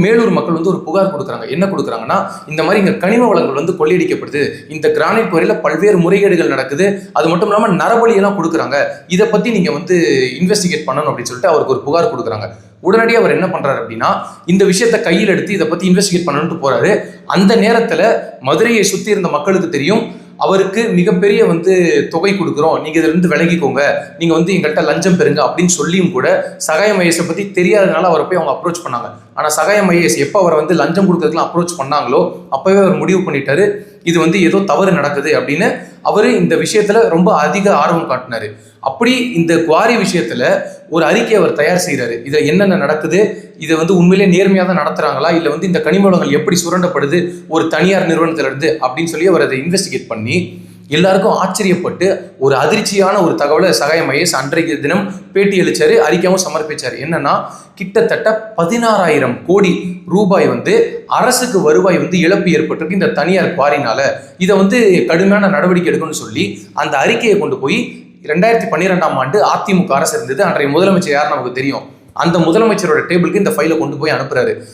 மேலூர் மக்கள் வந்து ஒரு புகார் கொடுக்குறாங்க. என்ன கொடுக்குறாங்கன்னா, இந்த மாதிரி இங்க கனிம வளங்கள் வந்து கொள்ளையடிக்கப்படுது. இந்த கிரானைட் குவாரியில பல்வேறு முறைகேடுகள் நடக்குது. அது மட்டும் இல்லாம நரபலி எல்லாம் கொடுக்குறாங்க. இத பத்தி நீங்க வந்து இன்வெஸ்டிகேட் பண்ணணும் அப்படின்னு சொல்லிட்டு அவருக்கு ஒரு புகார் கொடுக்குறாங்க. உடனடியாக அவர் என்ன பண்றாரு அப்படின்னா, இந்த விஷயத்தை கையில் எடுத்து இதை பத்தி இன்வெஸ்டிகேட் பண்ணணும்னு போறாரு. அந்த நேரத்துல மதுரையை சுத்தி இருந்த மக்களுக்கு தெரியும், அவருக்கு மிகப்பெரிய வந்து தொகை கொடுக்குறோம், நீங்க இதுல இருந்து விலகிக்கோங்க, நீங்க வந்து எங்கள்கிட்ட லஞ்சம் பெறுங்க அப்படின்னு சொல்லியும் கூட சகாயம் ஐஏஎஸை பத்தி தெரியாதனால அவரை போய் அவங்க அப்ரோச் பண்ணாங்க. ஆனா சகாயம் ஐஏஎஸ் எப்போ அவரை வந்து லஞ்சம் கொடுக்கறதுலாம் அப்ரோச் பண்ணாங்களோ அப்பவே அவர் முடிவு பண்ணிட்டாரு, இது வந்து ஏதோ தவறு நடக்குது அப்படின்னு. அவரு இந்த விஷயத்துல ரொம்ப அதிக ஆர்வம் காட்டினாரு. அப்படி இந்த குவாரி விஷயத்துல ஒரு அறிக்கை அவர் தயார் செய்யறாரு. இதுல என்னென்ன நடக்குது, இதை வந்து உண்மையிலேயே நேர்மையா தான் நடத்துறாங்களா, இல்ல வந்து இந்த கனிம வளங்கள் எப்படி சுரண்டப்படுது ஒரு தனியார் நிறுவனத்துல இருந்து அப்படின்னு சொல்லி அவர் அதை இன்வெஸ்டிகேட் பண்ணி எல்லாருக்கும் ஆச்சரியப்பட்டு ஒரு அதிர்ச்சியான ஒரு தகவலை சகாயம் ஐஏஎஸ் அன்றைக்கு தினம் பேட்டி அளிச்சாரு, அறிக்கையாவும் சமர்ப்பிச்சாரு. என்னன்னா, கிட்டத்தட்ட 16,000 கோடி ரூபாய் வந்து அரசுக்கு வருவாய் வந்து இழப்பு ஏற்பட்டிருக்கு இந்த தனியார் குவாரினால. இதை வந்து கடுமையான நடவடிக்கை எடுக்கணும்னு சொல்லி அந்த அறிக்கையை கொண்டு போய் 2012ஆம் ஆண்டு அதிமுக அரசு இருந்தது. அன்றைய முதலமைச்சர் யார் நமக்கு தெரியும். அந்த முதலமைச்சரோட டேபிளுக்கு இந்த ஃபைலை கொண்டு போய் அனுப்புறாரு.